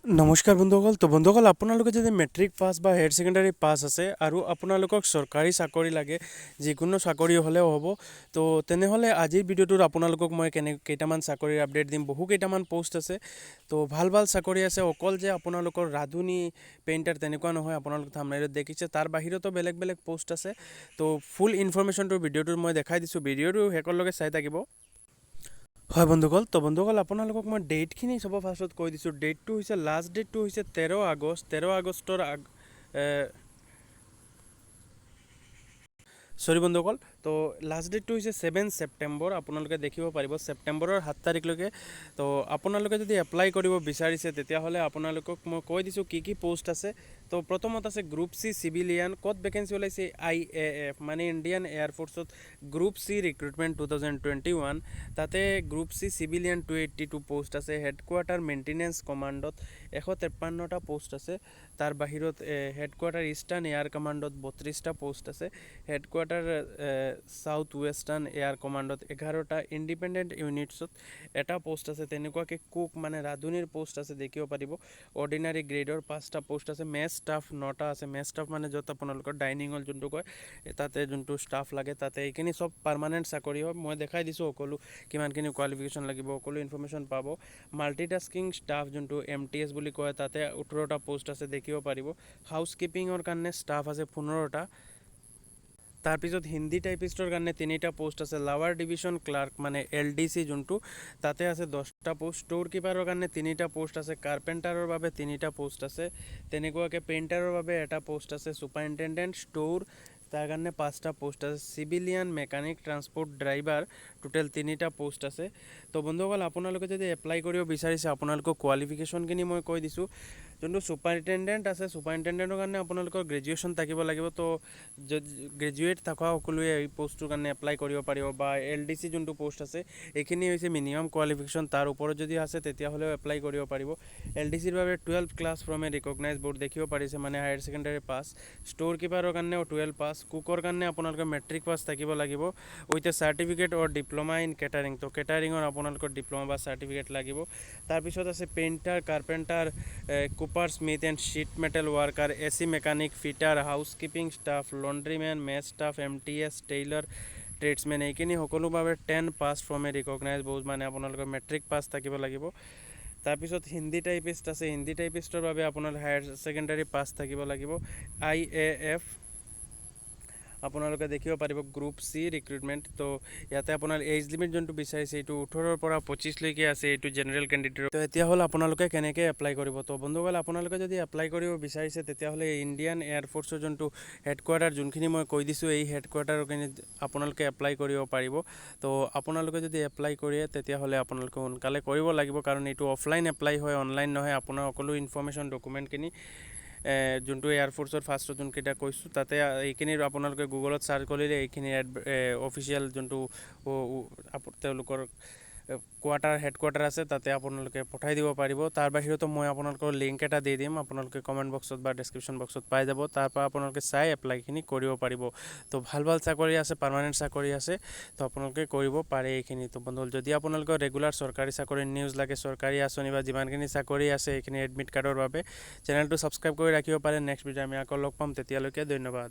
নমস্কাৰ বন্ধুসকল। তো বন্ধুসকল, আপোনালোকে যদি মেট্ৰিক পাছ বা হায়াৰ ছেকেণ্ডাৰী পাছ আছে আৰু আপোনালোকক চৰকাৰী চাকৰি লাগে, যিকোনো চাকৰি হ'লেও হ'ব, তো তেনেহ'লে আজিৰ ভিডিঅ'টোত আপোনালোকক মই কেইটামান চাকৰিৰ আপডেট দিম। বহু কেইটামান পোষ্ট আছে, তো ভাল ভাল চাকৰি আছে। অকল যে আপোনালোকৰ ৰাঁধুনী, পেইণ্টাৰ তেনেকুৱা নহয়, আপোনালোকে থাম্বনেইলত দেখিছে, তাৰ বাহিৰতো বেলেগ বেলেগ পোষ্ট আছে। তো ফুল ইনফৰমেশ্যনটো ভিডিঅ'টোত মই দেখাই দিছোঁ, ভিডিঅ'টো শেষলৈকে চাই থাকিব। হয় বন্ধুসকল, তো বন্ধুসকল আপোনালোকক মই ডেটখিনি চব ফাৰ্ষ্টত কৈ দিছোঁ। ডেটটো হৈছে, লাষ্ট ডেটটো হৈছে 13 আগষ্ট। 13 আগষ্টৰ সৰি বন্ধুসকল, তো লাষ্ট ডেটটো হৈছে 7 ছেপ্টেম্বৰ। আপোনালোকে দেখিব পাৰিব ছেপ্টেম্বৰৰ 7 তাৰিখলৈকে। তো আপোনালোকে যদি এপ্লাই কৰিব বিচাৰিছে, তেতিয়াহ'লে আপোনালোকক মই কৈ দিছোঁ কি কি পোষ্ট আছে। তো প্ৰথমত আছে গ্ৰুপ চি চিভিলিয়ান। ক'ত ভেকেঞ্চি ওলাইছে? IAF মানে ইণ্ডিয়ান এয়াৰফ'ৰ্চত গ্ৰুপ চি ৰিক্ৰুটমেণ্ট 2021। তাতে গ্ৰুপ চি চিভিলিয়ান 282 পোষ্ট আছে। হেডকোৱাৰ্টাৰ মেইনটেনেন্স কমাণ্ডত 153টা পোষ্ট আছে। তাৰ বাহিৰত হেডকোৱাৰ্টাৰ ইষ্টাৰ্ণ এয়াৰ কমাণ্ডত 32টা পোষ্ট আছে। হেডকোৱাৰ্টাৰ সাউথ ৱেষ্টাৰ্ণ এয়াৰ কমাণ্ডত 11টা। ইণ্ডিপেণ্ডেণ্ট ইউনিটছত এটা পোষ্ট আছে। তেনেকুৱাকৈ কুক মানে ৰাঁধুনীৰ পোষ্ট আছে, দেখিব পাৰিব। অৰ্ডিনাৰী গ্ৰেডৰ 5টা পোষ্ট আছে। মেছ ষ্টাফ 9টা আছে। মেছ ষ্টাফ মানে য'ত আপোনালোকৰ ডাইনিং হল যোনটো কয়, তাতে যোনটো ষ্টাফ লাগে, তাতে এইখিনি চব পাৰ্মানেণ্ট চাকৰি হয়। মই দেখাই দিছোঁ সকলো কিমানখিনি কোৱালিফিকেশ্যন লাগিব, সকলো ইনফৰমেশ্যন পাব। মাল্টিটাস্কিং ষ্টাফ যোনটো MTS বুলি কয়, তাতে 18টা পোষ্ট আছে, দেখিব পাৰিব। হাউচ কিপিঙৰ কাৰণে ষ্টাফ আছে 15টা। তাৰপিছত হিন্দী টাইপিষ্টৰ কাৰণে 3টা পোষ্ট আছে। লাৱাৰ ডিভিজন ক্লাৰ্ক মানে LDC যোনটো, তাতে আছে 10টা পোষ্ট। ষ্ট'ৰ কিপাৰৰ কাৰণে 3টা পোষ্ট আছে। কাৰ্পেণ্টাৰৰ বাবে 3টা পোষ্ট আছে। তেনেকুৱাকৈ পেইণ্টাৰৰ বাবে এটা পোষ্ট আছে। ছুপাৰিণ্টেণ্ডেণ্ট ষ্ট'ৰ, তাৰ কাৰণে 5টা পোষ্ট আছে। Civilian mechanic transport driver, total 3টা পোষ্ট আছে। তো বন্ধুসকল, আপোনালোকে যদি এপ্লাই কৰিব বিচাৰিছে, আপোনালোকৰ কোৱালিফিকেশ্যনখিনি মই কৈ দিছোঁ। যোনটো ছুপাৰিণ্টেণ্ডেণ্ট আছে, ছুপাৰিণ্টেণ্ডেণ্টৰ কাৰণে আপোনালোকৰ গ্ৰেজুৱেশ্যন থাকিব লাগিব। তো গ্ৰেজুৱেট থকা সকলোৱে এই পোষ্টটোৰ কাৰণে এপ্লাই কৰিব পাৰিব। বা LDC যোনটো পোষ্ট আছে, এইখিনি হৈছে মিনিমাম কোৱালিফিকেশ্যন। তাৰ ওপৰত যদি আছে তেতিয়াহ'লেও এপ্লাই কৰিব পাৰিব। LDCৰ বাবে 12 class from a recognise board, দেখিব পাৰিছে, মানে হায়াৰ ছেকেণ্ডাৰী পাছ। ষ্ট'ৰ কিপাৰৰ কাৰণেও 12 পাছ। কুকৰ কাৰণে আপোনালোকৰ মেট্ৰিক পাছ থাকিব লাগিব with a certificate or diploma in catering. তো কেটাৰিঙৰ আপোনালোকৰ ডিপ্ল'মা বা চাৰ্টিফিকেট লাগিব। তাৰপিছত আছে painter, carpenter, cooper smith and sheet metal worker, AC mechanic, fitter, housekeeping staff, laundrymen, mess staff, MTS, tailor, tradesmen, এইখিনি সকলোৰ বাবে 10 pass from a recognise board, মানে আপোনালোকৰ মেট্ৰিক পাছ থাকিব লাগিব। তাৰপিছত হিন্দী টাইপিষ্ট আছে। হিন্দী টাইপিষ্টৰ বাবে আপোনাৰ হায়াৰ ছেকেণ্ডাৰী পাছ থাকিব লাগিব। IAF আপোনালোকে দেখিব পাৰিব গ্ৰুপ চি ৰিক্ৰুটমেণ্ট। তো ইয়াতে আপোনাৰ এজ লিমিট যোনটো বিচাৰিছে, এইটো 18ৰ পৰা 25লৈকে আছে। এইটো জেনেৰেল কেণ্ডিডেট। তো এতিয়া হ'ল আপোনালোকে কেনেকৈ এপ্লাই কৰিব। তো বন্ধুসকল, আপোনালোকে যদি এপ্লাই কৰিব বিচাৰিছে, তেতিয়াহ'লে ইণ্ডিয়ান এয়াৰফ'ৰ্চৰ যোনটো হেডকোৱাৰ্টাৰ, যোনখিনি মই কৈ দিছোঁ, এই হেডকোৱাৰ্টাৰখিনি আপোনালোকে এপ্লাই কৰিব পাৰিব। তো আপোনালোকে যদি এপ্লাই কৰে, তেতিয়াহ'লে আপোনালোকে সোনকালে কৰিব লাগিব, কাৰণ এইটো অফলাইন এপ্লাই হয়, অনলাইন নহয়। আপোনাৰ সকলো ইনফৰমেশ্যন ডকুমেণ্টখিনি যোনটো এয়াৰফ'ৰ্চৰ ফাৰ্ষ্টত যোনকেইটা কৈছোঁ, তাতে এইখিনি আপোনালোকে গুগলত চাৰ্চ কৰিলে এইখিনি অফিচিয়েল যোনটো তেওঁলোকৰ হেডকোৱাৰ্টাৰ আছে, তাতে আপোনালোকে পঠাই দিব পাৰিব। তাৰ বাহিৰতো মই আপোনালোকৰ লিংক এটা দি দিম, আপোনালোকে কমেণ্ট বক্সত বা ডেছক্ৰিপশ্যন বক্সত পাই যাব। তাৰ পৰা আপোনালোকে চাই এপ্লাইখিনি কৰিব পাৰিব। তো ভাল ভাল চাকৰি আছে, পাৰ্মানেণ্ট চাকৰি আছে, তো আপোনালোকে কৰিব পাৰে এইখিনি। তো বন্ধু, যদি আপোনালোকৰ ৰেগুলাৰ চৰকাৰী চাকৰিৰ নিউজ লাগে, চৰকাৰী আঁচনি বা যিমানখিনি চাকৰি আছে, এইখিনি এডমিট কাৰ্ডৰ বাবে চেনেলটো ছাবস্ক্ৰাইব কৰি ৰাখিব পাৰে। নেক্সট ভিডিঅ' আমি আকৌ লগ পাম, তেতিয়ালৈকে ধন্যবাদ।